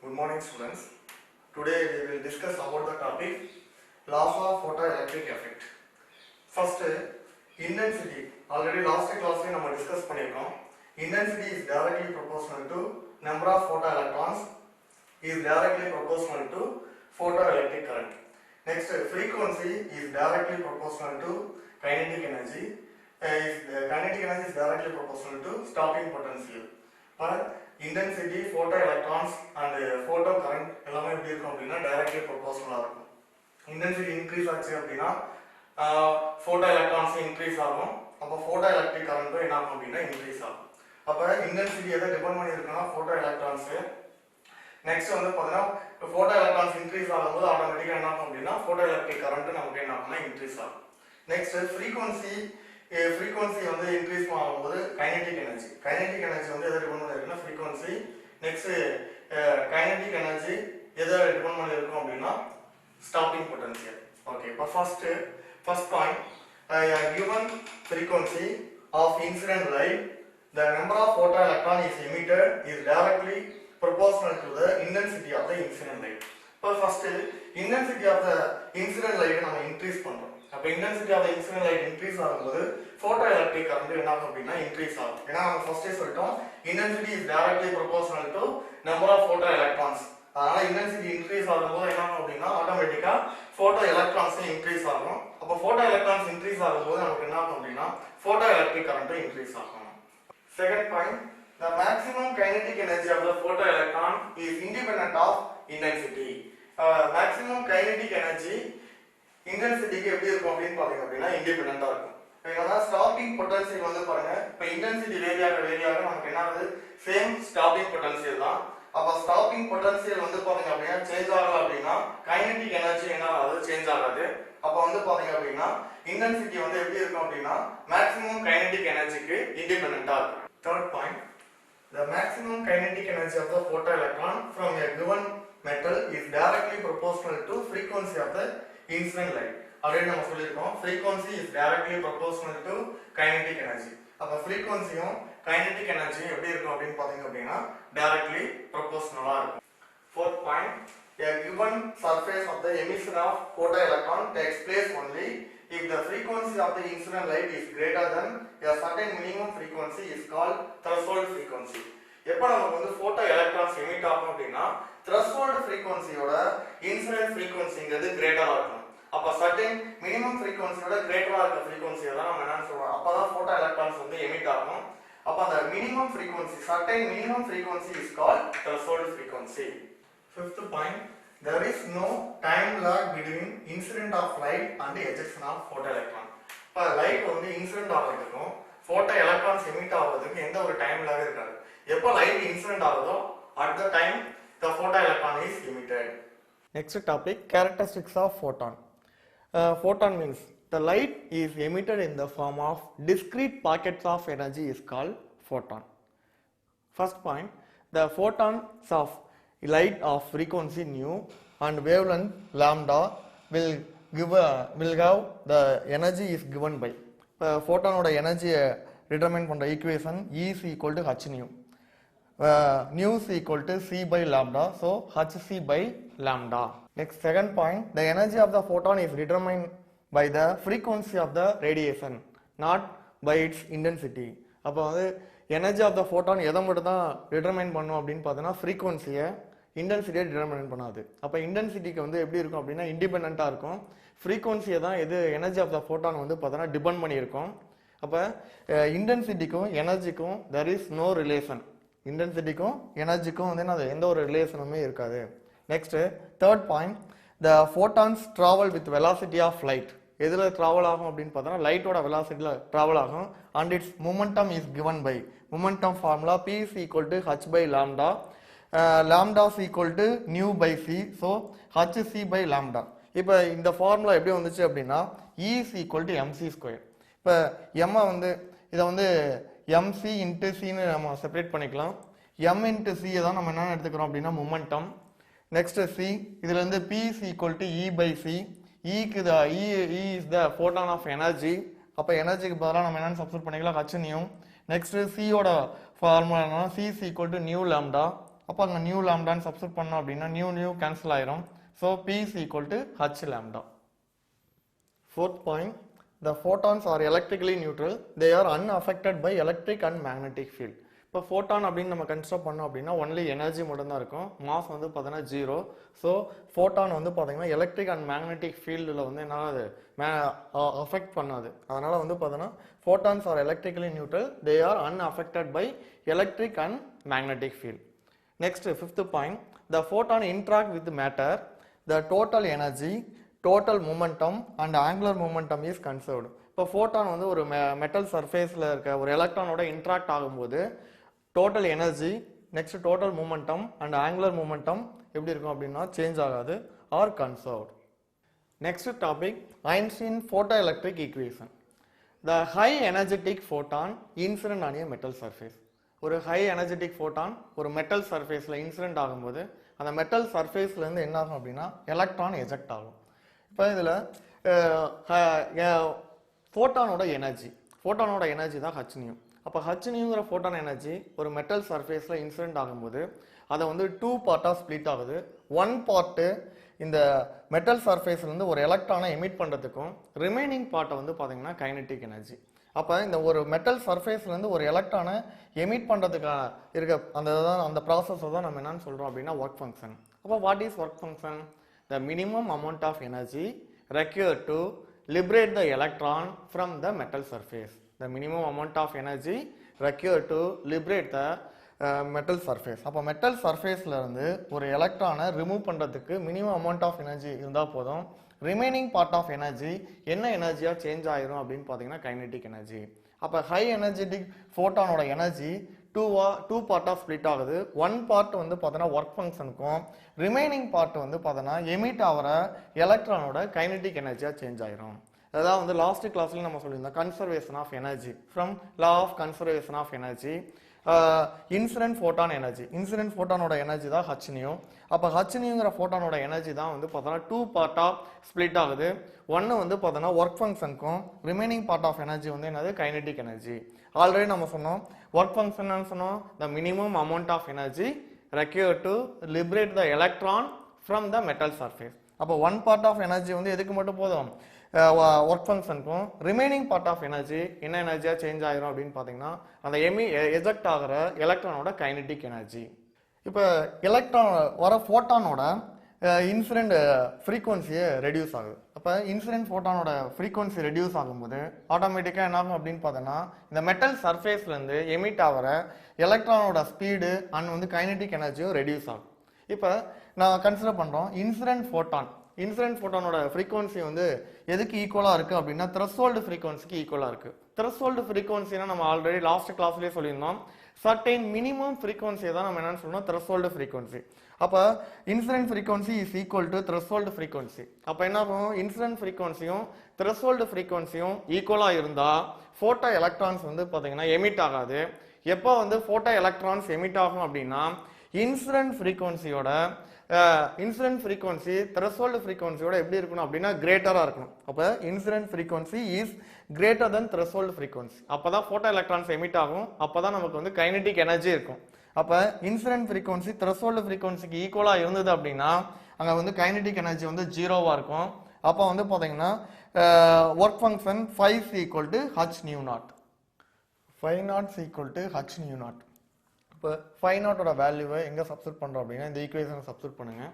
Good morning, students. Today we will discuss about the topic laws of photoelectric effect. First, intensity. Already last class we have discussed பண்ணிருக்கோம். Intensity is directly proportional to number of photoelectrons is directly proportional to photoelectric current. Next, frequency is directly proportional to kinetic energy. Kinetic energy is directly proportional to stopping potential. Intensity, photoelectrons and photo current எல்லாமே எப்படி இருக்கும் அப்படின்னா directly proportional இருக்கும். Intensity increase ஆச்சு அப்படின்னா photo electrons increase ஆகும். அப்ப photo electric current என்ன ஆகும் அப்படின்னா increase ஆகும். அப்ப intensity எதை டிபெண்ட் பண்ணி இருக்குன்னா photo electrons. நெக்ஸ்ட் வந்து பாத்தீங்கன்னா photo electrons increase ஆகும்போது ஆட்டோமேட்டிக்கா என்ன ஆகும் அப்படின்னா photo electric current நமக்கு என்ன ஆகும்னா increase ஆகும். நெக்ஸ்ட் frequency வந்து increase ஆகும்போது kinetic energy வந்து எதை டிபெண்ட் பண்ணி இருக்குன்னா frequency. நெக்ஸ்ட் kinetic energy எதை டிபெண்ட் பண்ணி இருக்கும் அப்படின்னா stopping potential. Okay, but first point, given frequency of incident light, the number of photoelectron is emitted is directly proportional to the intensity of the incident light. But first, intensity of the incident light நம்ம increase பண்றோம். அப்ப intensity of the incident light increase ஆகும்போது photoelectric current என்ன ஆகும் அப்படின்னா increase ஆகும். ஏன்னா நம்ம ஃபர்ஸ்டே சொல்லிட்டோம் intensity is directly proportional to number of photoelectrons. அதனால intensity increase ஆகும்போது என்ன ஆகும் அப்படின்னா ஆட்டோமேட்டிக்கா photoelectrons increase ஆகும். அப்ப photoelectrons increase ஆகும்போது நமக்கு என்ன ஆகும் அப்படின்னா photoelectric current increase ஆகும். Second point, the maximum kinetic energy of the photoelectron is independent of intensity. Maximum kinetic energy இன்டென்சிட்டிக்கு எப்படி இருக்கும் அப்படின்னு பாத்தீங்க அப்படின்னா இண்டிபெண்டண்டா இருக்கும். ஏன்னா ஸ்டாப்பிங் பொட்டன்ஷியல் வந்து பாருங்க இப்ப இன்டென்சிட்டி வேரியாக நமக்கு என்ன ஆகுது சேம் ஸ்டாப்பிங் பொட்டன்ஷியல் தான். அப்ப ஸ்டாப்பிங் பொட்டன்ஷியல் வந்து பாத்தீங்க அப்படின்னா சேஞ்ச் ஆகல அப்படின்னா கைனடிக் எனர்ஜி என்ன ஆகாது சேஞ்ச் ஆகாது. அப்ப வந்து பாத்தீங்க அப்படின்னா இன்டென்சிட்டி வந்து எப்படி இருக்கும் அப்படின்னா மேக்ஸிமம் கைனடிக் எனர்ஜிக்கு இண்டிபெண்டண்டா இருக்கும். Third point, the maximum kinetic energy of the photoelectron from a given metal is directly proportional to frequency of the incident light. already நம்ம சொல்லிருக்கோம் frequency is directly proportional to kinetic energy. அப்ப frequencyயும் kinetic energy எப்படி இருக்கும் அப்படினு பாத்தீங்க அப்படினா directly proportional-ஆ இருக்கும். Fourth point, a given surface of the emission of photoelectron takes place only if the frequency of the incident light is greater than a certain minimum frequency is called threshold frequency. எப்ப நமக்கு வந்து photo electrons emit ஆகும் அப்படினா threshold frequency-யோட incident frequency-ங்கிறது greater-ஆ இருக்கும். அப்ப certain minimum frequency-யோட greater-ஆ இருக்க frequency-ய தான் நம்ம என்ன சொல்றோம் அப்பதான் photo electrons வந்து emit ஆகும். அப்ப அந்த minimum frequency, certain minimum frequency is called threshold frequency. Fifth point, there is no time lag between incident of light and the ejection of photoelectron. இப்ப லைட் வந்து இன்சிடென்ட் ஆகிறதுக்கும் photo electrons emit ஆகிறதுக்கு எந்த ஒரு time lock இருக்காது. எப்ப light incident ஆகுதோ at the time the photoelectron is emitted. Next topic, characteristics of photon. Photon means the light is emitted in the form of discrete packets of energy is called photon. First point, the photons of light of frequency nu and wavelength lambda will have the energy is given by photon oda energy determine பண்ற equation E is equal to h nu. Nu is equal to c by lambda, so hc by lambda. Next, second point, the energy of the photon is determined by the frequency of the radiation, not by its intensity. அப்ப வந்து energy of the photon எதை மட்டும் தான் determine பண்ணும் அப்படின்னு பார்த்தோன்னா frequency-ய intensity-ய determine பண்ணாது. அப்ப intensity-க்கு வந்து எப்படி இருக்கும் அப்படின்னா இண்டிபெண்டண்டா இருக்கும். frequency-ய தான் எது energy of the photon வந்து பார்த்தோன்னா டிபெண்ட் பண்ணி இருக்கும். அப்ப intensity-க்கும் energy-க்கும் there is no relation. intensity-க்கும் energy-க்கும் வந்து எந்த ஒரு ரிலேஷனுமே இருக்காது. Next, third point, the photons travel with velocity of light. எதுல travel ஆகும் அப்படின்னு பார்த்தோம்னா லைட்டோட velocity-ல travel ஆகும் and its momentum is given by momentum formula P is equal to h by lambda. Lambda is equal to nu by c, so hc by lambda. இப்போ இந்த formula எப்படி வந்துச்சு அப்படின்னா E is equal to mc square. இப்போ m வந்து இதை வந்து mc into c ன்னு நம்ம செப்பரேட் பண்ணிக்கலாம். m into c தான் நம்ம என்ன எடுத்துக்கிறோம் அப்படின்னா momentum. Next c, இதுல இருந்து P is equal to E by c. E is the photon of energy. அப்ப எனர்ஜிக்கு பதிலா நம்ம என்ன சப்ஸ்டிட்யூட் பண்ணிக்கலாம் h nu. Next c ஓட ஃபார்முலா என்னன்னா c is equal to nu lambda. அப்போ அங்கே நியூ லாம்டான்னு சப்ஸ்டிட் பண்ணோம் அப்படின்னா நியூ கேன்சல் ஆயிரும். So P is equal to H lambda. Fourth point, the photons are electrically neutral. They are unaffected by electric and magnetic field. இப்போ photon அப்படின்னு நம்ம consider பண்ணோம் அப்படின்னா ஒன்லி எனர்ஜி மட்டும் தான் இருக்கும். மாஸ் வந்து பார்த்தீங்கன்னா 0. ஸோ ஃபோட்டான் வந்து பார்த்தீங்கன்னா எலக்ட்ரிக் அண்ட் மேக்னெட்டிக் ஃபீல்டில் வந்து என்ன ஆகுது, அஃபெக்ட் பண்ணாது. அதனால வந்து பார்த்தீங்கன்னா photons are electrically neutral. They are unaffected by electric and magnetic field. Next, fifth point, the photon interact with matter. The total energy, total momentum and angular momentum is conserved. இப்போ photon வந்து ஒரு metal சர்ஃபேஸில் இருக்க ஒரு எலக்ட்ரானோட interact ஆகும்போது total energy, next total momentum and angular momentum எப்படி இருக்கும் அப்படின்னா சேஞ்ச் ஆகாது, are conserved. Next topic, Einstein photo electric equation. The high energetic photon incident on a metal surface. ஒரு ஹை எனர்ஜெட்டிக் ஃபோட்டான் ஒரு மெட்டல் சர்ஃபேஸில் incident ஆகும்போது அந்த metal சர்ஃபேஸ்லேருந்து என்ன ஆகும் அப்படின்னா எலக்ட்ரான் எஜெக்ட் ஆகும். இப்போ இதில் ஃபோட்டானோட எனர்ஜி தான் ஹச் நியூ. அப்போ ஹச் நியூங்கிற ஃபோட்டான் எனர்ஜி ஒரு மெட்டல் சர்ஃபேஸில் இன்சிடென்ட் ஆகும்போது அதை வந்து 2 பார்ட்டாக ஸ்ப்ளிட் ஆகுது. 1 பார்ட்டு இந்த மெட்டல் சர்ஃபேஸ்லேருந்து ஒரு எலக்ட்ரானை எமிட் பண்ணுறதுக்கும் ரிமைனிங் பார்ட்டை வந்து பார்த்தீங்கன்னா கைனெட்டிக் எனர்ஜி. அப்போ இந்த ஒரு மெட்டல் சர்ஃபேஸ்லேருந்து ஒரு எலக்ட்ரானை எமிட் பண்ணுறதுக்கான அந்த ப்ராசஸை தான் நம்ம என்னன்னு சொல்கிறோம் அப்படின்னா ஒர்க் ஃபங்க்ஷன். அப்போ what is work function? The minimum amount of energy required to liberate the electron from the metal surface. The minimum amount of energy required to liberate the metal surface. அப்போ metal சர்ஃபேஸில் இருந்து ஒரு எலக்ட்ரானை remove பண்ணுறதுக்கு minimum amount of energy இருந்தால் போதும். Remaining part of energy என்ன எனர்ஜியாக சேஞ்ச் ஆயிரும் அப்படின்னு பார்த்தீங்கன்னா கைனெட்டிக் எனர்ஜி. அப்போ ஹை எனர்ஜெட்டிக் ஃபோட்டானோட எனர்ஜி 2 பார்ட்டாக ஸ்ப்ளிட் ஆகுது. 1 பார்ட் வந்து பார்த்தோன்னா ஒர்க் ஃபங்க்ஷனுக்கும் ரிமைனிங் பார்ட் வந்து பார்த்தோன்னா எமிட் ஆகிற எலக்ட்ரானோட கைனெட்டிக் எனர்ஜியாக சேஞ்ச் ஆயிரும். அதான் வந்து லாஸ்ட் கிளாஸ்ல நம்ம சொல்லியிருந்தோம் conservation of energy from law of conservation of energy. Incident photon energy, incident ஃபோட்டானோட எனர்ஜி தான் ஹச் நியூ. அப்போ ஹச் நியூங்கிற ஃபோட்டானோட எனர்ஜி தான் வந்து பார்த்தோன்னா 2 பார்ட்டாக ஸ்ப்ளிட் ஆகுது. 1 வந்து பார்த்தோன்னா ஒர்க் ஃபங்க்ஷனுக்கும் ரிமைனிங் பார்ட் ஆஃப் எனர்ஜி வந்து என்னது கைனெட்டிக் எனர்ஜி. ஆல்ரெடி நம்ம சொன்னோம் ஒர்க் ஃபங்க்ஷன் சொன்னோம் the minimum amount of energy required to liberate the electron from the metal surface. அப்போ 1 பார்ட் ஆஃப் எனர்ஜி வந்து எதுக்கு மட்டும் போதும், ஒர்க் ஃபங்க்ஷனுக்கும். ரிமைனிங் பார்ட் ஆஃப் எனர்ஜி என்ன எனர்ஜியாக சேஞ்ச் ஆகிரும் அப்படின்னு பார்த்தீங்கன்னா அந்த எஜெக்ட் ஆகிற எலக்ட்ரானோட கைனெட்டிக் எனர்ஜி. இப்போ எலக்ட்ரான் வர ஃபோட்டானோட இன்சிடென்ட் ஃப்ரீக்வன்சியை ரெடியூஸ் ஆகுது. அப்போ இன்சிடென்ட் ஃபோட்டானோட ஃப்ரீக்வன்சி ரெடியூஸ் ஆகும்போது ஆட்டோமேட்டிக்காக என்ன ஆகும் அப்படின்னு பார்த்தோன்னா இந்த மெட்டல் சர்ஃபேஸ்லேருந்து எமிட் ஆகிற எலக்ட்ரானோட ஸ்பீடு அண்ட் வந்து கைனெட்டிக் எனர்ஜியும் ரெடியூஸ் ஆகும். இப்போ நான் கன்சிடர் பண்ணுறோம் இன்சிடென்ட் ஃபோட்டானோட ஃப்ரீக்வன்சி வந்து எதுக்கு ஈக்குவலாக இருக்குது அப்படின்னா த்ரெஷ்ஹோல்டு ஃப்ரீக்வன்சிக்கு ஈக்குவலாக இருக்குது. த்ரெஷ்ஹோல்டு ஃப்ரீக்வன்சினா நம்ம ஆல்ரெடி லாஸ்ட் கிளாஸ்லேயே சொல்லியிருந்தோம் சர்டைன் மினிமம் ஃப்ரீக்வன்சியை தான் நம்ம என்னன்னு சொல்லணும் த்ரெஷ்ஹோல்டு ஃப்ரீக்வன்சி. அப்போ incident frequency is equal to threshold frequency. அப்போ என்ன பண்ணுவோம் இன்சிடென்ட் ஃப்ரீக்வன்சியும் த்ரெஷ்ஹோல்டு ஃப்ரீக்வன்சியும் ஈக்குவலாக இருந்தால் ஃபோட்டோ எலக்ட்ரான்ஸ் வந்து பார்த்தீங்கன்னா எமிட் ஆகாது. எப்போ வந்து ஃபோட்டோ எலக்ட்ரான்ஸ் எமிட் ஆகும் அப்படின்னா இன்சிடென்ட் ஃப்ரீக்வன்சி த்ரெஷ்ஹோல்டு ஃப்ரீக்வன்சியோட எப்படி இருக்கணும் அப்படின்னா கிரேட்டராக இருக்கணும். அப்போ incident frequency is greater than threshold frequency. அப்போ தான் ஃபோட்டோ எலக்ட்ரான்ஸ் எமிட் ஆகும். அப்போ தான் நமக்கு வந்து கைனெட்டிக் எனர்ஜி இருக்கும். அப்போ இன்சிடென்ட் ஃப்ரீக்வன்சி த்ரெஷ்ஹோல்டு ஃப்ரீக்வன்சிக்கு ஈக்குவலாக இருந்தது அப்படின்னா அங்கே வந்து கைனெட்டிக் எனர்ஜி வந்து 0வாக இருக்கும். அப்போ வந்து பார்த்தீங்கன்னா work function 5 equal to h nu not. 5 not equal to h nu not. இப்போ 5 நாட்டோட வேல்யூவை எங்கே சப்ஸ்டிட் பண்ணுறோம் அப்படின்னா இந்த ஈக்குவேஷனை சப்ஸ்டிட் பண்ணுங்க.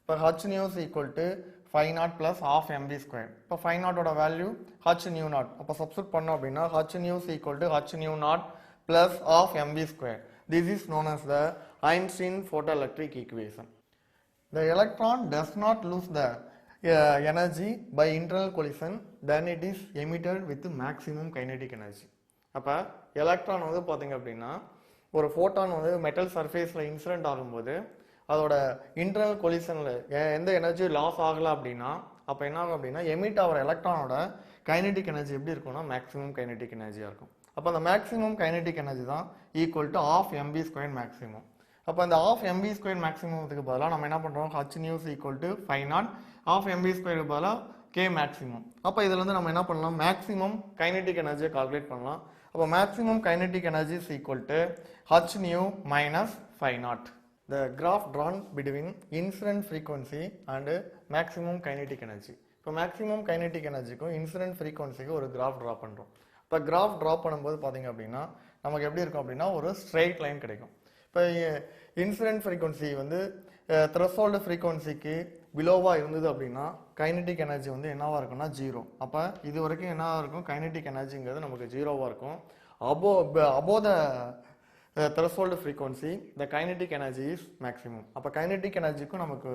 இப்போ h nu's equal to 5 naught plus ½ mv². இப்போ 5 நாட்டோட வேல்யூ ஹச் நியூ நாட். அப்போ சப்ஸ்டிட் பண்ணோம் அப்படின்னா h nu's equal to h nu naught plus ½ mv². This is known as the Einstein photoelectric equation. The electron does not lose the energy by internal collision, then it is emitted with maximum kinetic energy. அப்போ electron வந்து பார்த்தீங்க அப்படின்னா ஒரு photon வந்து metal சர்ஃபேஸில் incident ஆகும்போது அதோட internal கொலிஷனில் எந்த எனர்ஜி லாஸ் ஆகலை அப்படின்னா அப்போ என்ன ஆகும் அப்படின்னா எமிட் ஆகிற எலக்ட்ரானோட கைனெட்டிக் எனர்ஜி எப்படி இருக்கும்னா மேக்ஸிமம் கைனெட்டிக் எனர்ஜியாக இருக்கும். அப்போ அந்த மேக்ஸிமம் கைனெட்டிக் எனர்ஜி தான் ஈக்குவல் டு ½ mv² மேக்ஸிமம். அப்போ அந்த ½ mv² மேக்ஸிமத்துக்கு பதிலாக நம்ம என்ன பண்ணுறோம் H nu's equal to 5 not ½ mv² பதிலாக k மேக்ஸிமம். அப்போ இதில் வந்து நம்ம என்ன பண்ணலாம் மேக்ஸிமம் கைனெட்டிக் எனர்ஜியை கால்குலேட் பண்ணலாம். அப்போ maximum kinetic energy is equal to h nu minus 5 not. the graph drawn between incident frequency and maximum kinetic energy. இப்போ மேக்ஸிமம் கைனெட்டிக் எனர்ஜிக்கும் இன்சிடென்ட் ஃப்ரீக்வன்சிக்கும் ஒரு கிராஃப் ட்ரா பண்ணுறோம். இப்போ கிராஃப் ட்ரா பண்ணும்போது பார்த்தீங்க அப்படின்னா நமக்கு எப்படி இருக்கும் அப்படின்னா ஒரு ஸ்ட்ரெயிட் லைன் கிடைக்கும். இப்போ இன்சிடென்ட் ஃப்ரீக்வன்சி வந்து த்ரெஷோல்டு ஃப்ரீக்வன்சிக்கு பிலோவாக இருந்தது அப்படின்னா கைனெட்டிக் எனர்ஜி வந்து என்னவாக இருக்கும்னா 0. அப்போ இது வரைக்கும் என்னவாக இருக்கும், கைனெட்டிக் எனர்ஜிங்கிறது நமக்கு 0வாக இருக்கும். above the threshold frequency the kinetic energy is maximum. அப்போ கைனெட்டிக் எனர்ஜிக்கும் நமக்கு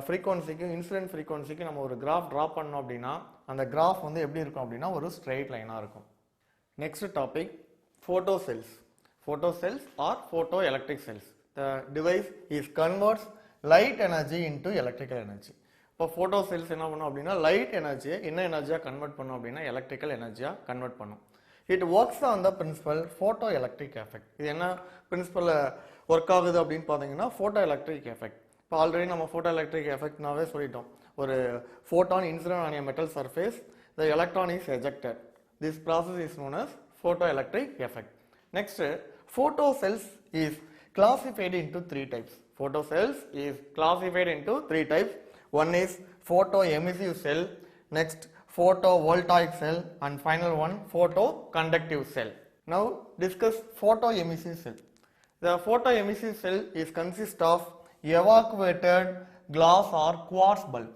ஃப்ரீக்வன்சிக்கும் இன்சிடென்ட் ஃப்ரீக்வன்சிக்கு நம்ம ஒரு கிராஃப் ட்ரா பண்ணோம் அப்படின்னா அந்த கிராஃப் வந்து எப்படி இருக்கும் அப்படின்னா ஒரு ஸ்ட்ரெயிட் லைனாக இருக்கும். Next topic photo cells. Photo cells or photoelectric cells. The device is converts light energy into electrical energy. இப்போ photo cells என்ன பண்ணும் அப்படின்னா லைட் எனர்ஜியை என்ன எனர்ஜியாக கன்வெர்ட் பண்ணும் அப்படின்னா எலக்ட்ரிக்கல் எனர்ஜியாக கன்வெர்ட் பண்ணும். It works on the principle photo electric effect. இது என்ன பிரின்சிபல் ஒர்க் ஆகுது அப்படின்னு பார்த்தீங்கன்னா ஃபோட்டோ எலக்ட்ரிக் எஃபெக்ட். இப்போ ஆல்ரெடி நம்ம ஃபோட்டோ எலக்ட்ரிக் எஃபெக்ட்னாவே சொல்லிட்டோம். ஒரு photon incident on a metal surface, the electron is ejected. This process is known as photo electric effect. Next photo cells is classified into 3 types. Photo cells is classified into 3 types. One is photoemissive cell, next photovoltaic cell, and final one photoconductive cell. Now discuss photoemissive cell. The photoemissive cell is consist of evacuated glass or quartz bulb.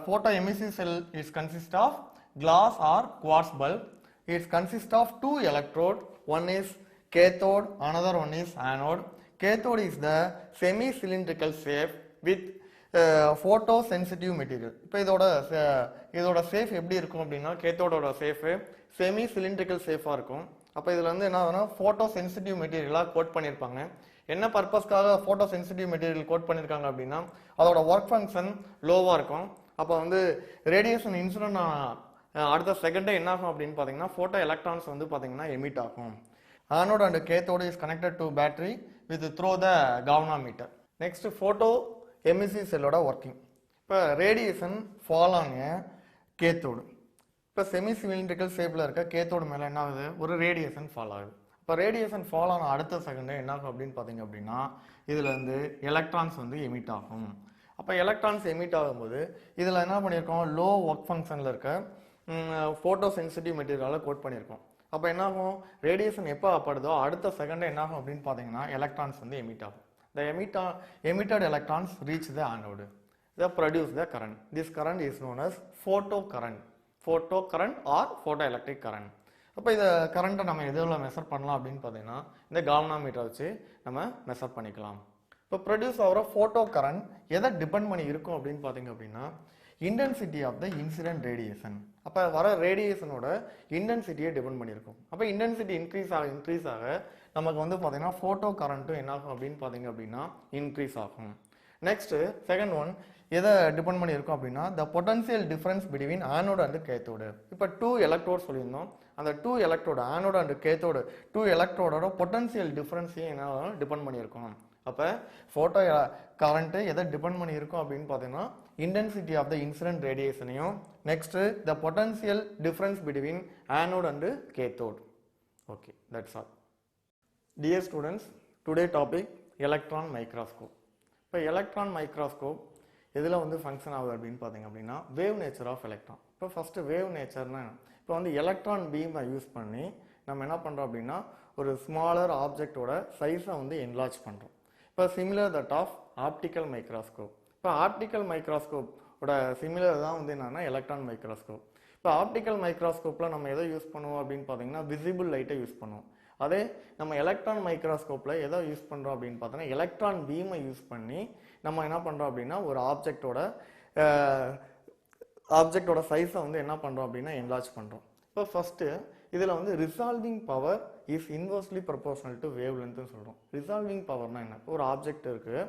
Photoemissive cell is consist of glass or quartz bulb. It consists of 2 electrodes. One is cathode, another one is anode. Cathode is the semi-cylindrical shape with photosensitive material. இப்போ இதோட safe எப்படி இருக்கும் அப்படின்னா கேத்தோடோட safe semi cylindrical சேஃபாக இருக்கும். அப்போ இதில் வந்து என்ன ஆகுதுன்னா ஃபோட்டோ சென்சிட்டிவ் மெட்டீரியலாக கோட் பண்ணியிருப்பாங்க. என்ன பர்பஸ்க்காக ஃபோட்டோ சென்சிட்டிவ் மெட்டீரியல் கோட் பண்ணியிருக்காங்க அப்படின்னா அதோட ஒர்க் ஃபங்க்ஷன் லோவாக இருக்கும். அப்போ வந்து ரேடியேஷன் இன்சிடென்ட் அடுத்த செகண்டே என்ன ஆகும் அப்படின்னு பார்த்தீங்கன்னா ஃபோட்டோ எலக்ட்ரான்ஸ் வந்து பார்த்தீங்கன்னா எமிட் ஆகும். Anode and cathode is connected to battery with through the galvanometer. Next photo emissive செல்லோட ஒர்க்கிங். இப்போ ரேடியேஷன் ஃபால் ஆன் கேத்தோடு. இப்போ செமி சிலிண்ட்ரிக்கல் ஷேப்பில் இருக்க கேத்தோடு மேலே என்ன ஆகுது, ஒரு ரேடியேஷன் ஃபால் ஆகுது. இப்போ ரேடியேஷன் ஃபால் ஆன அடுத்த செகண்டே என்ன ஆகும் அப்படின்னு பார்த்தீங்க அப்படின்னா இதில் வந்து எலக்ட்ரான்ஸ் வந்து எமிட் ஆகும். அப்போ எலக்ட்ரான்ஸ் எமிட் ஆகும்போது இதில் என்ன பண்ணியிருக்கோம், லோ ஒர்க் ஃபங்க்ஷனில் இருக்க ஃபோட்டோ சென்சிட்டிவ் மெட்டீரியலால் கோட் பண்ணியிருக்கோம். அப்போ என்ன ஆகும், ரேடியேஷன் எப்போ ஆப்படுதோ அடுத்த செகண்டே என்ன ஆகும் அப்படின்னு பார்த்தீங்கன்னா எலக்ட்ரான்ஸ் வந்து எமிட் ஆகும். The emitted electrons reach the anode. They produce the current. This current is known as photocurrent. Photocurrent or photoelectric current. அப்போ இந்த கரண்ட்டை நம்ம எதில் மெஷர் பண்ணலாம் அப்படின்னு பார்த்தீங்கன்னா இந்த கால்வனோமீட்டர் வச்சு நம்ம மெஷர் பண்ணிக்கலாம். இப்போ ப்ரொடியூஸ் ஆகிற ஃபோட்டோ கரண்ட் எதை டிபெண்ட் பண்ணி இருக்கும் அப்படின்னு பார்த்தீங்க அப்படின்னா intensity of the incident radiation. அப்போ வர ரேடியேஷனோட இன்டென்சிட்டியை டிபெண்ட் பண்ணியிருக்கும். அப்போ இன்டென்சிட்டி இன்க்ரீஸ் ஆக நமக்கு வந்து பார்த்தீங்கன்னா ஃபோட்டோ கரண்ட்டும் என்ன ஆகும் அப்படின்னு பார்த்தீங்க அப்படின்னா இன்க்ரீஸ் ஆகும். நெக்ஸ்ட் செகண்ட் ஒன் எதை டிபெண்ட் பண்ணியிருக்கோம் அப்படின்னா the potential difference between anode and cathode. இப்போ 2 எலக்ட்ரோட் சொல்லியிருந்தோம். அந்த 2 எலக்ட்ரோடு ஆனோடு அண்ட் கேத்தோடு 2 எலக்ட்ரோடோட பொட்டன்சியல் டிஃபரன்ஸையும் என்ன டிபெண்ட் பண்ணியிருக்கோம். அப்போ ஃபோட்டோ கரண்ட்டு எதை டிபெண்ட் பண்ணியிருக்கோம் அப்படின்னு பார்த்தீங்கன்னா இன்டென்சிட்டி ஆஃப் த இன்சிடென்ட் ரேடியேஷனையும் next the potential difference between anode and cathode. Okay, that's all. Dear students, today topic electron microscope. இப்போ எலக்ட்ரான் மைக்ரோஸ்கோப் எதில் வந்து ஃபங்க்ஷன் ஆகுது அப்படின்னு பார்த்தீங்க அப்படின்னா வேவ் நேச்சர் ஆஃப் எலக்ட்ரான். இப்போ ஃபஸ்ட்டு வேவ் நேச்சர்னா இப்போ வந்து எலக்ட்ரான் பீமை யூஸ் பண்ணி நம்ம என்ன பண்ணுறோம் அப்படின்னா ஒரு ஸ்மாலர் ஆப்ஜெக்டோட சைஸை வந்து என்லார்ஜ் பண்ணுறோம். இப்போ similar that of optical microscope. இப்போ ஆப்டிக்கல் மைக்ரோஸ்கோப்போட சிமிலர் தான் வந்து என்னன்னா எலக்ட்ரான் மைக்ரோஸ்கோப். இப்போ ஆப்டிக்கல் மைக்ரோஸ்கோப்பில் நம்ம எதை யூஸ் பண்ணுவோம் அப்படின்னு பார்த்தீங்கன்னா விசிபிள் லைட்டை யூஸ் பண்ணுவோம். அதே நம்ம எலக்ட்ரான் மைக்ரோஸ்கோப்பில் எதை யூஸ் பண்ணுறோம் அப்படின்னு பார்த்தோன்னா எலக்ட்ரான் பீமை யூஸ் பண்ணி நம்ம என்ன பண்ணுறோம் அப்படின்னா ஒரு ஆப்ஜெக்டோட சைஸை வந்து என்ன பண்ணுறோம் அப்படின்னா என்லார்ஜ் பண்ணுறோம். இப்போ ஃபஸ்ட்டு இதில் வந்து resolving power is inversely proportional to wave லென்த்னு சொல்கிறோம். ரிசால்விங் பவர்னா என்ன, இப்போ ஒரு ஆப்ஜெக்ட் இருக்குது.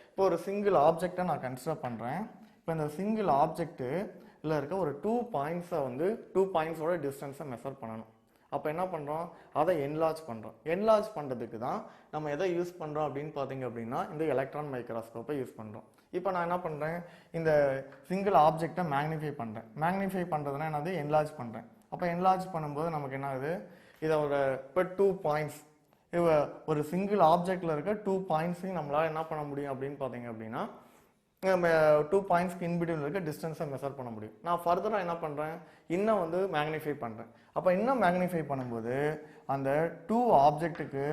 இப்போ ஒரு சிங்கிள் ஆப்ஜெக்டை நான் கன்சிடர் பண்ணுறேன். இப்போ இந்த சிங்கிள் ஆப்ஜெக்டில் இருக்க ஒரு 2 பாயிண்ட்ஸை வந்து 2 பாயிண்ட்ஸோட டிஸ்டன்ஸை மெஷர் பண்ணணும். அப்போ என்ன பண்ணுறோம், அதை என்லார்ஜ் பண்ணுறோம். என்லார்ஜ் பண்ணுறதுக்கு தான் நம்ம எதை யூஸ் பண்ணுறோம் அப்படின்னு பார்த்தீங்க அப்படின்னா இந்த எலக்ட்ரான் மைக்ரோஸ்கோப்பை யூஸ் பண்ணுறோம். இப்போ நான் என்ன பண்ணுறேன், இந்த சிங்கிள் ஆப்ஜெக்டை மேக்னிஃபை பண்ணுறேன். மேக்னிஃபை பண்ணுறதுனா என்னது, என்லார்ஜ் பண்ணுறேன். அப்போ என்லார்ஜ் பண்ணும்போது நமக்கு என்ன ஆகுது, இதோட இப்போ 2 பாயிண்ட்ஸ் ஒரு சிங்கிள் ஆப்ஜெக்டில் இருக்க 2 பாயிண்ட்ஸையும் நம்மளால் என்ன பண்ண முடியும் அப்படின்னு பார்த்தீங்க அப்படின்னா 2 பாயிண்ட்ஸ்க்கு இன்பிட்வீன் இருக்க டிஸ்டன்ஸை மெஷர் பண்ண முடியும். நான் ஃபர்தராக என்ன பண்ணுறேன், இன்னும் வந்து மேக்னிஃபை பண்ணுறேன். அப்போ இன்னும் மேக்னிஃபை பண்ணும்போது அந்த 2 ஆப்ஜெக்ட்டுக்கு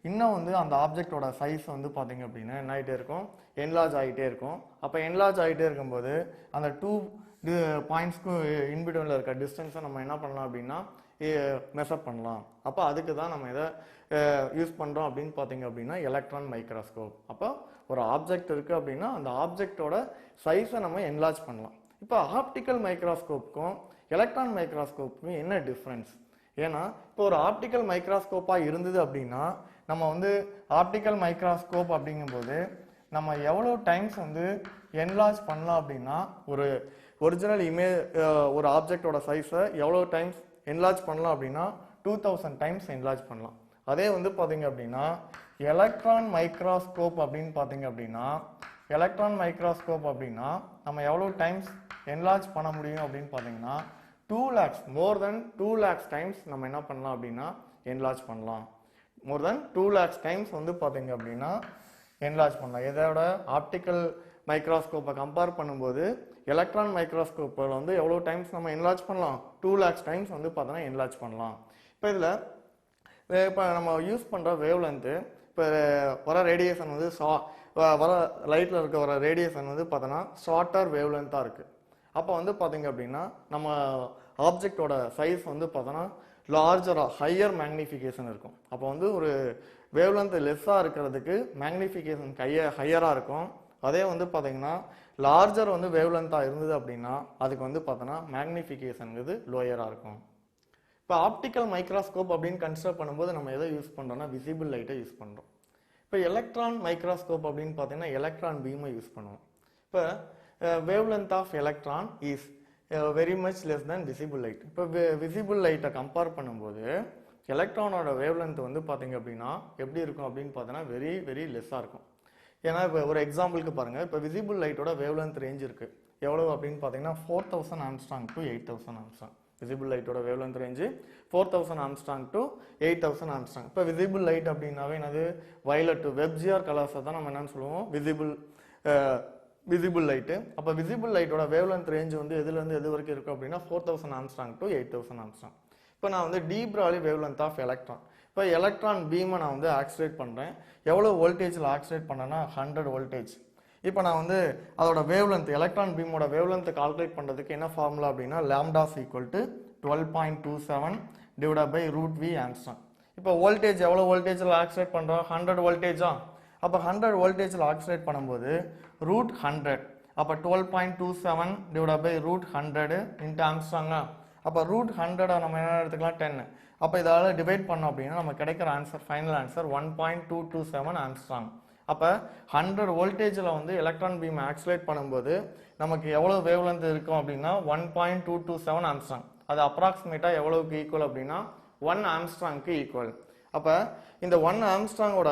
இன்னும் வந்து அந்த ஆப்ஜெக்டோட சைஸ் வந்து பார்த்தீங்க அப்படின்னா என்ன ஆகிட்டே இருக்கும், என்லார்ஜ் ஆகிட்டே இருக்கும். அப்போ என்லார்ஜ் ஆகிட்டே இருக்கும்போது அந்த 2 பாயிண்ட்ஸ்க்கு இன்பிட்வீனில் இருக்க டிஸ்டன்ஸை நம்ம என்ன பண்ணலாம் அப்படின்னா மெஷர் பண்ணலாம். அப்போ அதுக்கு தான் நம்ம இதை யூஸ் பண்ணுறோம் அப்படின்னு பார்த்தீங்க அப்படின்னா எலக்ட்ரான் மைக்ரோஸ்கோப். அப்போ ஒரு ஆப்ஜெக்ட் இருக்குது அப்படின்னா அந்த ஆப்ஜெக்டோட சைஸை நம்ம என்லார்ஜ் பண்ணலாம். இப்போ ஆப்டிக்கல் மைக்ரோஸ்கோப்புக்கும் எலக்ட்ரான் மைக்ரோஸ்கோப்புக்கும் என்ன டிஃப்ரென்ஸ்? ஏன்னா இப்போ ஒரு ஆப்டிக்கல் மைக்ரோஸ்கோப்பாக இருந்தது அப்படின்னா நம்ம வந்து ஆப்டிக்கல் மைக்ரோஸ்கோப் அப்படிங்கும்போது நம்ம எவ்வளோ டைம்ஸ் வந்து என்லார்ஜ் பண்ணலாம் அப்படின்னா ஒரு ஒரிஜினல் ஒரு ஆப்ஜெக்டோட சைஸை எவ்வளோ டைம்ஸ் என்லார்ஜ் பண்ணலாம் அப்படின்னா 2000 டைம்ஸ் என்லார்ஜ் பண்ணலாம். அதே வந்து பார்த்தீங்க அப்படின்னா எலக்ட்ரான் மைக்ரோஸ்கோப் அப்படின்னு பார்த்தீங்க அப்படின்னா நம்ம எவ்வளோ டைம்ஸ் என்லார்ஜ் பண்ண முடியும் அப்படின்னு பார்த்தீங்கன்னா 2 lakhs மோர் தென் 2 lakhs டைம்ஸ் நம்ம என்ன பண்ணலாம் அப்படின்னா என்லார்ஜ் பண்ணலாம். மோர் தென் 2 lakhs டைம்ஸ் வந்து பார்த்தீங்க அப்படின்னா என்லார்ஜ் பண்ணலாம். இதோட ஆப்டிக்கல் மைக்ரோஸ்கோப்பை கம்பேர் பண்ணும்போது எலக்ட்ரான் மைக்ரோஸ்கோப்பில் வந்து எவ்வளோ டைம்ஸ் நம்ம என்லார்ஜ் பண்ணலாம், 2 lakhs டைம்ஸ் வந்து பார்த்தோன்னா என்லார்ஜ் பண்ணலாம். இப்போ இதில் இப்போ நம்ம யூஸ் பண்ணுற வேவ் லென்த்து, இப்போ வர ரேடியேஷன் வந்து வர லைட்டில் இருக்க வர ரேடியேஷன் வந்து பார்த்தோன்னா ஷார்ட்டர் வேவ் லென்த்தாக இருக்குது. அப்போ வந்து பார்த்தீங்க அப்படின்னா நம்ம ஆப்ஜெக்டோட சைஸ் வந்து பார்த்தோன்னா லார்ஜராக ஹையர் மேக்னிஃபிகேஷன் இருக்கும். அப்போ வந்து ஒரு வேவ் லென்த் லெஸ்ஸாக இருக்கிறதுக்கு மேக்னிஃபிகேஷன் ஹையராக இருக்கும். அதே வந்து பார்த்தீங்கன்னா லார்ஜர் வந்து வேவ் லென்த்தாக இருந்தது அப்படின்னா அதுக்கு வந்து பார்த்தோன்னா மேக்னிஃபிகேஷனுங்கிறது லோயராக இருக்கும். இப்போ ஆப்டிக்கல் மைக்ரோஸ்கோப் அப்படின்னு கன்சிடர் பண்ணும்போது நம்ம எதை யூஸ் பண்ணுறோம்னா விசிபிள் லைட்டை யூஸ் பண்ணுறோம். இப்போ எலக்ட்ரான் மைக்ரோஸ்கோப் அப்படின்னு பார்த்தீங்கன்னா எலக்ட்ரான் பீமை யூஸ் பண்ணுவோம். இப்போ wave length of electron is very much less than visible light. இப்போ விசிபிள் லைட்டை கம்பேர் பண்ணும்போது எலக்ட்ரானோட வேவ் லென்த் வந்து பார்த்தீங்க அப்படின்னா எப்படி இருக்கும் அப்படின்னு பார்த்தோன்னா வெரி வெரி லெஸ்ஸாக இருக்கும். ஏன்னா இப்போ ஒரு எக்ஸாம்பிளுக்கு பாருங்கள், இப்போ விசிபிள் லைட்டோட வேவ் லென்த் ரேஞ்ச் இருக்குது எவ்வளோ அப்படின்னு பார்த்தீங்கன்னா 4000 ஆம்ஸ்ட்ராங் to 8000 ஆம்ஸ்ட்ராங். விசிபிள் லைட்டோட wave length range 4000 angstrom to 8000 angstrom. இப்போ விசிபிள் லைட் அப்படின்னாவே என்னது வயலட் வெப்ஜிஆர் கலர்ஸை தான் நம்ம என்னன்னு சொல்லுவோம் விசிபிள் லைட்டு. அப்போ விசிபிள் லைட்டோட வேவ் லென்த் ரேஞ்ச் வந்து எதுலேருந்து எது வரைக்கும் இருக்கும் அப்படின்னா 4000 ஆம்ஸ்ட்ராங் to 8000 ஆம்ஸ்ட்ராங். இப்போ நான் வந்து de Broglie wave length of electron, இப்போ எலக்ட்ரான் பீமை நான் வந்து ஆக்சிலேட் பண்ணுறேன். எவ்வளோ வோல்டேஜில் ஆக்சிலேட் பண்ணேன்னா 100 வோல்டேஜ். இப்போ நான் வந்து அதோட வேவ் லென்த் எலக்ட்ரான் பீமோட வேவ் லென்த் கால்குலேட் பண்ணுறதுக்கு என்ன ஃபார்முலா அப்படின்னா lambda's equal to 12.27 divide by √v angstrom. இப்போ வோல்டேஜ் எவ்வளோ வோல்டேஜில் ஆக்சிலேட் பண்ணுறோம் 100 வோல்டேஜா. அப்போ 100 வோல்டேஜில் ஆக்சிலேட் பண்ணும்போது √100, அப்போ 12.27 டிவைட் பை √100 இன்ட்டு ஆம்ஸ்ட்ராங்கா. அப்போ √100 நம்ம என்ன எடுத்துக்கலாம் 10. அப்போ இதால் டிவைட் பண்ணோம் அப்படின்னா நம்ம கிடைக்கிற ஆன்சர் ஃபைனல் ஆன்சர் 1.227 ஆம்ஸ்ட்ராங். அப்போ 100 வோல்டேஜில் வந்து எலக்ட்ரான் பீம் ஆக்சிலேட் பண்ணும்போது நமக்கு எவ்வளோ வேவ் லென்த் இருக்கும் அப்படின்னா 1.227 ஆம்ஸ்ட்ராங். அது அப்ராக்சிமேட்டாக எவ்வளோக்கு ஈக்குவல் அப்படின்னா 1 ஆம்ஸ்ட்ராங்க்கு ஈக்குவல். அப்போ இந்த 1 ஆம்ஸ்ட்ராங்கோட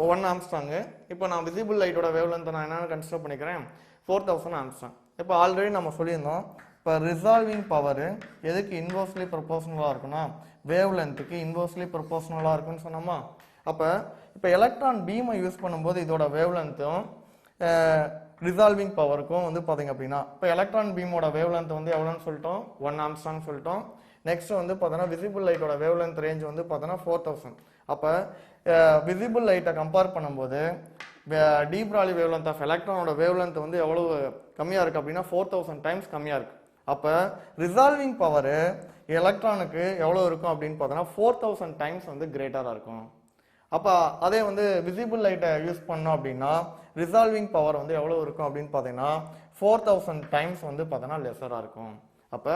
1 ஆம்ஸ்ட்ராங்கு இப்போ நான் விசிபிள் லைட்டோட வேவ் லென்த்தை நான் என்னென்னு கன்சிடர் பண்ணிக்கிறேன் 4000 ஆம்ஸ்ட்ராங். இப்போ ஆல்ரெடி நம்ம சொல்லியிருந்தோம் இப்போ ரிசால்விங் பவர் எதுக்கு இன்வர்ஸ்லி ப்ரொபோர்ஷனலாக இருக்குன்னா வேவ் லென்த்துக்கு இன்வர்ஸ்லி ப்ரொபோர்ஷனலாக இருக்குன்னு சொன்னோமா. அப்போ இப்போ எலக்ட்ரான் பீமை யூஸ் பண்ணும்போது இதோட வேவ் லென்த்தும் ரிசால்விங் பவருக்கும் வந்து பார்த்தீங்க அப்படின்னா இப்போ எலக்ட்ரான் பீமோட வேவ் லென்த் வந்து எவ்வளோன்னு சொல்லிட்டோம் 1 ஆம்ஸ்ட்ராங் சொல்லிட்டோம். நெக்ஸ்ட் வந்து பார்த்தோன்னா விசிபிள் லைட்டோட வேவ் லென்த் ரேஞ்ச் வந்து பார்த்தோன்னா 4000. அப்போ விசிபிள் லைட்டை கம்பேர் பண்ணும்போது de Broglie wave length of எலக்ட்ரானோட வேவ் லென்த் வந்து எவ்வளோ கம்மியாக இருக்குது அப்படின்னா 4000 டைம்ஸ் கம்மியாக இருக்குது. அப்போ ரிசால்விங் பவர் எலக்ட்ரானுக்கு எவ்வளோ இருக்கும் அப்படின்னு பார்த்தோன்னா 4000 டைம்ஸ் வந்து கிரேட்டராக இருக்கும். அப்போ அதே வந்து விசிபிள் லைட்டை யூஸ் பண்ணோம் அப்படின்னா ரிசால்விங் பவர் வந்து எவ்வளோ இருக்கும் அப்படின்னு பார்த்தீங்கன்னா 4000 டைம்ஸ் வந்து பார்த்தோன்னா லெஸராக இருக்கும். அப்போ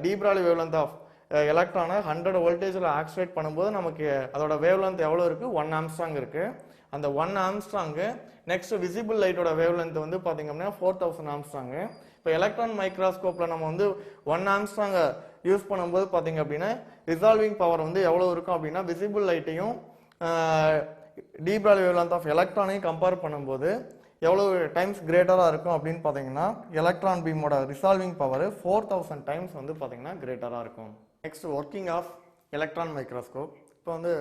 D Broglie wave length of எலக்ட்ரானை 100 வோல்டேஜில் ஆக்சிலேட் பண்ணும்போது நமக்கு அதோட வேவ் லென்த் எவ்வளோ இருக்குது 1 ஆம்ஸ்ட்ராங் இருக்குது. அந்த 1 ஆம்ஸ்ட்ராங்கு நெக்ஸ்ட் விசிபிள் லைட்டோட வேவ் லென்த் வந்து பார்த்தீங்க அப்படின்னா 4000 ஆம்ஸ்ட்ராங்கு. இப்போ எலக்ட்ரான் மைக்ரோஸ்கோப்பில் நம்ம வந்து 1 ஆம்ஸ்ட்ராங்கை யூஸ் பண்ணும்போது பார்த்தீங்க அப்படின்னா ரிசால்விங் பவர் வந்து எவ்வளோ இருக்கும் அப்படின்னா விசிபிள் லைட்டையும் de Broglie wave length of எலக்ட்ரானையும் கம்பேர் பண்ணும்போது எவ்வளோ டைம்ஸ் கிரேட்டராக இருக்கும் அப்படின்னு பார்த்தீங்கன்னா எலக்ட்ரான் பீமோட ரிசால்விங் பவர் 4000 டைம்ஸ் வந்து பார்த்தீங்கன்னா கிரேட்டராக இருக்கும். Next working of electron microscope. இப்போ வந்து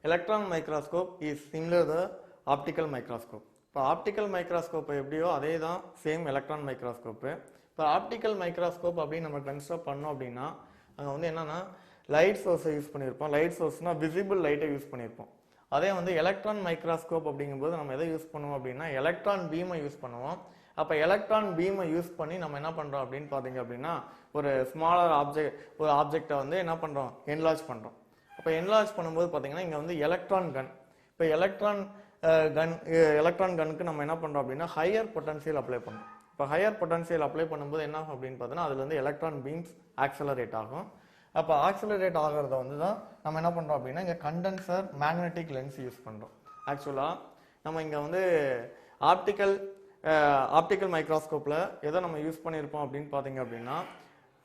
electron microscope is similar the optical microscope. இப்போ ஆப்டிக்கல் மைக்ரோஸ்கோப் எப்படியோ அதே தான் சேம் எலக்ட்ரான் மைக்ரோஸ்கோப்பு. இப்போ ஆப்டிக்கல் மைக்ரோஸ்கோப் அப்படின்னு நம்ம கன்சிடர் பண்ணோம் அப்படின்னா அங்கே வந்து என்னன்னா லைட் சோர்ஸை யூஸ் பண்ணியிருப்போம். லைட் சோர்ஸ்னா விசிபிள் லைட்டை யூஸ் பண்ணியிருப்போம். அதே வந்து எலக்ட்ரான் மைக்ரோஸ்கோப் அப்படிங்கும்போது நம்ம எதை யூஸ் பண்ணுவோம் அப்படின்னா எலக்ட்ரான் பீமை யூஸ் பண்ணுவோம். அப்போ எலக்ட்ரான் பீமை யூஸ் பண்ணி நம்ம என்ன பண்ணுறோம் அப்படின்னு பார்த்தீங்க அப்படின்னா ஒரு ஸ்மாலர் ஆப்ஜெக்டை வந்து என்ன பண்ணுறோம் என்லார்ஜ் பண்ணுறோம். அப்போ என்லார்ஜ் பண்ணும்போது பார்த்தீங்கன்னா இங்கே வந்து எலக்ட்ரான் கன். இப்போ எலக்ட்ரான் கனுக்கு நம்ம என்ன பண்ணுறோம் அப்படின்னா ஹையர் பொட்டன்சியல் அப்ளை பண்ணுறோம். இப்போ ஹையர் பொட்டன்சியல் அப்ளை பண்ணும்போது என்ன ஆகும் அப்படின்னு பார்த்தோன்னா அதுல வந்து எலக்ட்ரான் பீம்ஸ் ஆக்சலரேட் ஆகும். அப்போ ஆக்சலரேட் ஆகிறத வந்து தான் நம்ம என்ன பண்ணுறோம் அப்படின்னா இங்கே கண்டென்சர் மேக்னெட்டிக் லென்ஸ் யூஸ் பண்ணுறோம். ஆக்சுவலாக நம்ம இங்கே வந்து ஆப்டிக்கல் மைக்ரோஸ்கோப்பில் எதை நம்ம யூஸ் பண்ணியிருப்போம் அப்படின்னு பார்த்தீங்க அப்படின்னா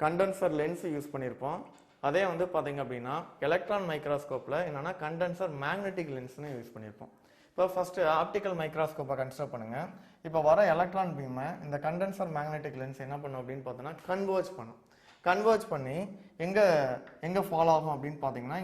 கண்டென்சர் லென்ஸ் யூஸ் பண்ணியிருப்போம். அதே வந்து பார்த்தீங்க அப்படின்னா எலக்ட்ரான் மைக்ரோஸ்கோப்பில் என்னென்னா கண்டென்சர் மேக்னெட்டிக் லென்ஸ்னு யூஸ் பண்ணியிருப்போம். இப்போ ஃபஸ்ட்டு ஆப்டிக்கல் மைக்ரோஸ்கோப்பை கன்சிடர் பண்ணுங்கள். இப்போ வர எலக்ட்ரான் பீமை இந்த கண்டென்சர் மேக்னெட்டிக் லென்ஸ் என்ன பண்ணும் அப்படின்னு பார்த்தோன்னா கன்வர்ஜ் பண்ணி எங்கே ஃபாலோ ஆகும் அப்படின்னு பார்த்தீங்கன்னா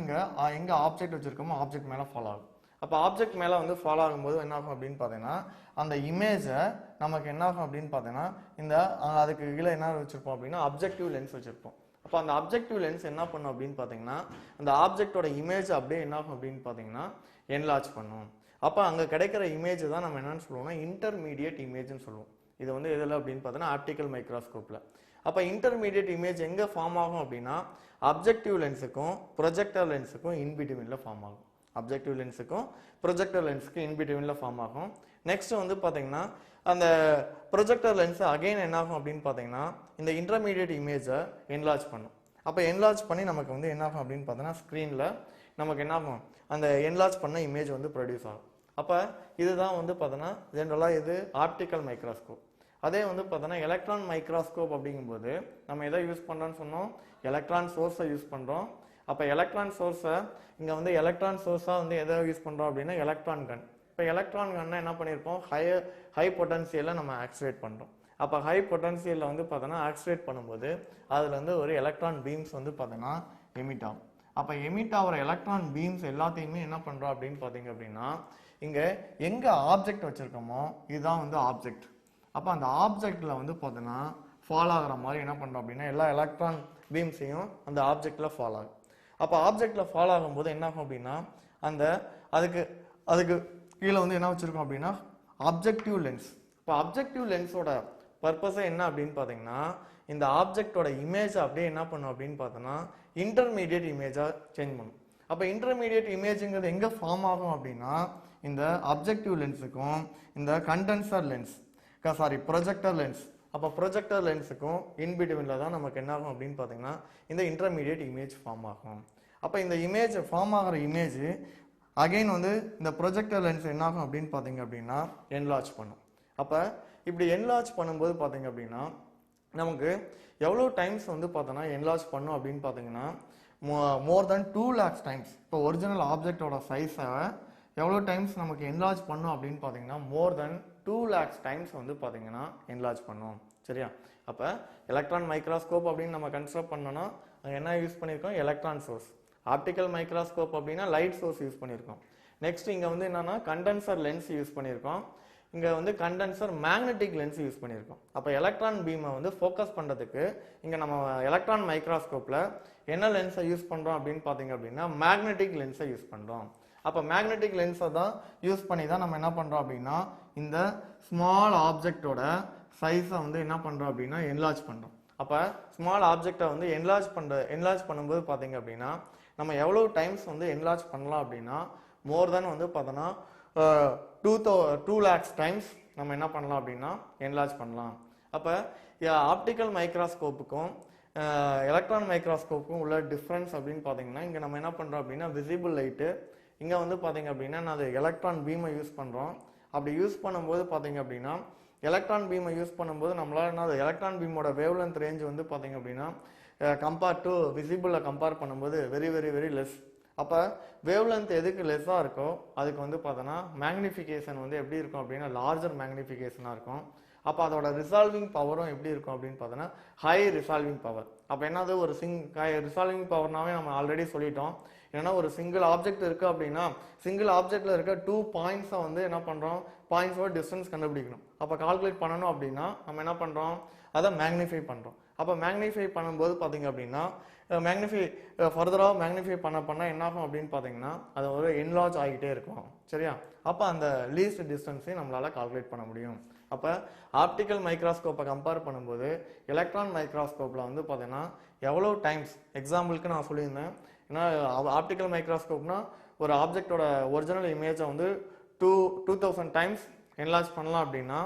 எங்கே ஆப்ஜெக்ட் வச்சுருக்கோமோ ஆப்ஜெக்ட் மேலே ஃபாலோ ஆகும். அப்போ ஆப்ஜெக்ட் மேலே வந்து ஃபாலோ ஆகும்போது என்ன ஆகும் அப்படின்னு பார்த்தீங்கன்னா அந்த இமேஜை நமக்கு என்ன ஆகும் அப்படின்னு பார்த்தீங்கன்னா அதுக்கு கீழே என்ன வச்சுருப்போம் அப்படின்னா அப்ஜெக்டிவ் லென்ஸ் வச்சுருப்போம். அப்போ அந்த அப்ஜெக்டிவ் லென்ஸ் என்ன பண்ணும் அப்படின்னு பார்த்தீங்கன்னா அந்த ஆப்ஜெக்டோட இமேஜ் அப்படியே என்ன ஆகும் அப்படின்னு பார்த்தீங்கன்னா என்லார்ஜ் பண்ணும். அப்போ அங்கே கிடைக்கிற இமேஜ் தான் நம்ம என்னன்னு சொல்லுவோம்னா இன்டர்மீடியட் இமேஜ்னு சொல்லுவோம். இது வந்து எதில் அப்படின்னு பார்த்தீங்கன்னா ஆப்டிக்கல் மைக்ரோஸ்கோப்பில். அப்போ இன்டர்மீடியட் இமேஜ் எங்கே ஃபார்ம் ஆகும் அப்படின்னா அப்ஜெக்டிவ் லென்ஸுக்கும் ப்ரொஜெக்டர் லென்ஸுக்கும் இன்பிட்வீனில் ஃபார்ம் ஆகும். அப்ஜெக்டிவ் லென்ஸுக்கும் ப்ரொஜெக்டர் லென்ஸுக்கு இன்பிட்வீனில் ஃபார்ம் ஆகும். நெக்ஸ்ட் வந்து பார்த்தீங்கன்னா அந்த ப்ரொஜெக்டர் லென்ஸ் அகைன் என்ன ஆகும் அப்படின்னு பார்த்தீங்கன்னா இந்த இன்டர்மீடியட் இமேஜை என்லார்ஜ் பண்ணும். அப்போ என்லார்ஜ் பண்ணி நமக்கு வந்து என்ன ஆகும் அப்படின்னு பார்த்தோன்னா ஸ்க்ரீனில் நமக்கு என்ன ஆகும் அந்த என்லார்ஜ் பண்ண இமேஜ் வந்து ப்ரொடியூஸ் ஆகும். அப்போ இதுதான் வந்து பார்த்தோன்னா ஜென்ரலாக இது ஆப்டிக்கல் மைக்ரோஸ்கோப். அதே வந்து பார்த்தோன்னா எலக்ட்ரான் மைக்ரோஸ்கோப் அப்படிங்கும்போது நம்ம எதை யூஸ் பண்ணுறோன்னு சொன்னோம் எலக்ட்ரான் சோர்ஸை யூஸ் பண்ணுறோம். அப்போ எலக்ட்ரான் சோர்ஸை இங்கே வந்து எலக்ட்ரான் சோர்ஸாக வந்து எதை யூஸ் பண்ணுறோம் அப்படின்னா எலக்ட்ரான் கன். இப்போ எலக்ட்ரான் கன்னை என்ன பண்ணியிருப்போம் ஹை பொட்டன்சியலில் நம்ம ஆக்சிலேட் பண்ணுறோம். அப்போ ஹை பொட்டன்சியலில் வந்து பார்த்தோன்னா ஆக்சிலேட் பண்ணும்போது அதில் வந்து ஒரு எலக்ட்ரான் பீம்ஸ் வந்து பார்த்தோன்னா எமிட் ஆகும். அப்போ எமிட் ஆகிற எலக்ட்ரான் பீம்ஸ் எல்லாத்தையுமே என்ன பண்ணுறோம் அப்படின்னு பார்த்தீங்க அப்படின்னா எங்கே ஆப்ஜெக்ட் வச்சுருக்கோமோ இதுதான் வந்து ஆப்ஜெக்ட். அப்போ அந்த ஆப்ஜெக்டில் வந்து பார்த்தோன்னா ஃபாலோ ஆகிற மாதிரி என்ன பண்ணுறோம் அப்படின்னா எல்லா எலக்ட்ரான் பீம்ஸையும் அந்த ஆப்ஜெக்டில் ஃபாலோ ஆகும். அப்போ ஆப்ஜெக்டில் ஃபாலோ ஆகும்போது என்ன ஆகும் அப்படின்னா அதுக்கு கீழே வந்து என்ன வச்சுருக்கோம் அப்படின்னா ஆப்ஜெக்டிவ் லென்ஸ். இப்போ ஆப்ஜெக்டிவ் லென்ஸோட பர்பஸே என்ன அப்படின்னு பார்த்தீங்கன்னா இந்த ஆப்ஜெக்டோட இமேஜை அப்படியே என்ன பண்ணும் அப்படின்னு பார்த்தோன்னா இன்டர்மீடியட் இமேஜாக சேஞ்ச் பண்ணும். அப்போ இன்டர்மீடியட் இமேஜுங்கிறது எங்கே ஃபார்ம் ஆகும் அப்படின்னா இந்த ஆப்ஜெக்டிவ் லென்ஸுக்கும் இந்த கண்டென்சர் லென்ஸ் ப்ரொஜெக்டர் லென்ஸ். அப்போ ப்ரொஜெக்டர் லென்ஸுக்கும் இன்பிட்வீனில் தான் நமக்கு என்ன ஆகும் அப்படின்னு பார்த்தீங்கன்னா இந்த இன்டர்மீடியட் இமேஜ் ஃபார்ம் ஆகும். அப்போ இந்த இமேஜ் ஃபார்ம் ஆகிற இமேஜ் அகெயின் வந்து இந்த ப்ரொஜெக்டர் லென்ஸ் என்ன ஆகும் அப்படின்னு பார்த்தீங்க அப்படின்னா என்லார்ஜ் பண்ணும். அப்போ இப்படி என்லார்ஜ் பண்ணும்போது பார்த்தீங்க அப்படின்னா நமக்கு எவ்வளோ டைம்ஸ் வந்து பார்த்தோன்னா என்லார்ஜ் பண்ணும் அப்படின்னு பார்த்தீங்கன்னா மோர் தென் 2 lakhs டைம்ஸ். இப்போ ஒரிஜினல் ஆப்ஜெக்டோட சைஸை எவ்வளோ டைம்ஸ் நமக்கு என்லார்ஜ் பண்ணும் அப்படின்னு பார்த்தீங்கன்னா மோர் தென் 2 lakhs டைம்ஸ் வந்து பார்த்தீங்கன்னா என்லார்ஜ் பண்ணும். சரியா? அப்போ எலக்ட்ரான் மைக்ரோஸ்கோப் அப்படின்னு நம்ம கன்சிடர் பண்ணோன்னா அங்கே என்ன யூஸ் பண்ணியிருக்கோம் எலக்ட்ரான் சோர்ஸ். ஆப்டிக்கல் மைக்ரோஸ்கோப் அப்படின்னா லைட் சோர்ஸ் யூஸ் பண்ணியிருக்கோம். நெக்ஸ்ட் இங்கே வந்து என்னன்னா கண்டென்சர் லென்ஸ் யூஸ் பண்ணியிருக்கோம். இங்கே வந்து கண்டென்சர் மேக்னெட்டிக் லென்ஸ் யூஸ் பண்ணியிருக்கோம். அப்போ எலக்ட்ரான் பீமை வந்து ஃபோக்கஸ் பண்ணுறதுக்கு இங்கே நம்ம எலக்ட்ரான் மைக்ரோஸ்கோப்பில் என்ன லென்ஸை யூஸ் பண்ணுறோம் அப்படின்னு பார்த்தீங்க அப்படின்னா மேக்னெட்டிக் லென்ஸை யூஸ் பண்ணுறோம். அப்போ மேக்னெட்டிக் லென்ஸை தான் யூஸ் பண்ணி தான் நம்ம என்ன பண்ணுறோம் அப்படின்னா இந்த ஸ்மால் ஆப்ஜெக்டோட சைஸை வந்து என்ன பண்ணுறோம் அப்படின்னா என்லார்ஜ் பண்ணுறோம். அப்போ ஸ்மால் ஆப்ஜெக்டை வந்து என்லார்ஜ் பண்ணும்போது பார்த்தீங்க அப்படின்னா நம்ம எவ்வளோ டைம்ஸ் வந்து என்லார்ஜ் பண்ணலாம் அப்படின்னா மோர் தென் வந்து பார்த்தோன்னா 2 lakhs டைம்ஸ் நம்ம என்ன பண்ணலாம் அப்படின்னா என்லார்ஜ் பண்ணலாம். அப்போ ஆப்டிக்கல் மைக்ரோஸ்கோப்புக்கும் எலக்ட்ரான் மைக்ரோஸ்கோப்புக்கும் உள்ள டிஃப்ரென்ஸ் அப்படின்னு பார்த்தீங்கன்னா இங்கே நம்ம என்ன பண்ணுறோம் அப்படின்னா விசிபிள் லைட்டு இங்கே வந்து பார்த்தீங்க அப்படின்னா நான் அது எலக்ட்ரான் பீமை யூஸ் பண்ணுறோம். அப்படி யூஸ் பண்ணும்போது பார்த்தீங்க அப்படின்னா எலக்ட்ரான் பீமை யூஸ் பண்ணும்போது நம்மளால் என்ன எலக்ட்ரான் பீமோட வேவ் லென்த் ரேஞ்ச் வந்து பார்த்தீங்க அப்படின்னா கம்பேர் டு விசிபிளில் கம்பேர் பண்ணும்போது வெரி வெரி வெரி லெஸ். அப்போ வேவ் லென்த் எதுக்கு லெஸ்ஸாக இருக்கோ அதுக்கு வந்து பார்த்தோன்னா மேக்னிஃபிகேஷன் வந்து எப்படி இருக்கும் அப்படின்னா லார்ஜர் மேக்னிஃபிகேஷனாக இருக்கும். அப்போ அதோட ரிசால்விங் பவரும் எப்படி இருக்கும் அப்படின்னு பார்த்தோன்னா ஹை ரிசால்விங் பவர். அப்போ என்னது ஒரு ரிசால்விங் பவர்னாவே நம்ம ஆல்ரெடி சொல்லிட்டோம் ஏன்னா ஒரு சிங்கிள் ஆப்ஜெக்ட் இருக்குது அப்படின்னா சிங்கிள் ஆப்ஜெக்டில் இருக்க 2 பாயிண்ட்ஸை வந்து என்ன பண்ணுறோம், பாயிண்ட்ஸோட டிஸ்டன்ஸ் கண்டுபிடிக்கணும். அப்போ கால்குலேட் பண்ணணும் அப்படின்னா நம்ம என்ன பண்ணுறோம், அதை மேக்னிஃபை பண்ணுறோம். அப்போ மேக்னிஃபை பண்ணும்போது பார்த்தீங்க அப்படின்னா மேக்னிஃபை ஃபர்தராக மேக்னிஃபை பண்ண என்ன ஆகும் அப்படின்னு பார்த்தீங்கன்னா அது ஒரு என்லார்ஜ் ஆகிட்டே இருக்கும். சரியா? அப்போ அந்த லீஸ்ட் டிஸ்டன்ஸையும் நம்மளால் கால்குலேட் பண்ண முடியும். அப்போ ஆப்டிக்கல் மைக்ரோஸ்கோப்பை கம்பேர் பண்ணும்போது எலக்ட்ரான் மைக்ரோஸ்கோப்பில் வந்து பார்த்தீங்கன்னா எவ்வளோ டைம்ஸ், எக்ஸாம்பிளுக்கு நான் சொல்லியிருந்தேன், ஏன்னா ஆப்டிக்கல் மைக்ரோஸ்கோப்னா ஒரு ஆப்ஜெக்டோட ஒரிஜினல் இமேஜை வந்து 2000 டைம்ஸ் என்லார்ஜ் பண்ணலாம் அப்படின்னா,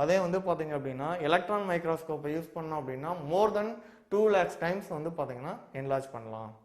அதே வந்து பார்த்தீங்க அப்படின்னா எலக்ட்ரான் மைக்ரோஸ்கோப்பை யூஸ் பண்ணோம் அப்படின்னா மோர் தென் 2 lakhs டைம்ஸ் வந்து பார்த்தீங்கன்னா என்லார்ஜ் பண்ணலாம்.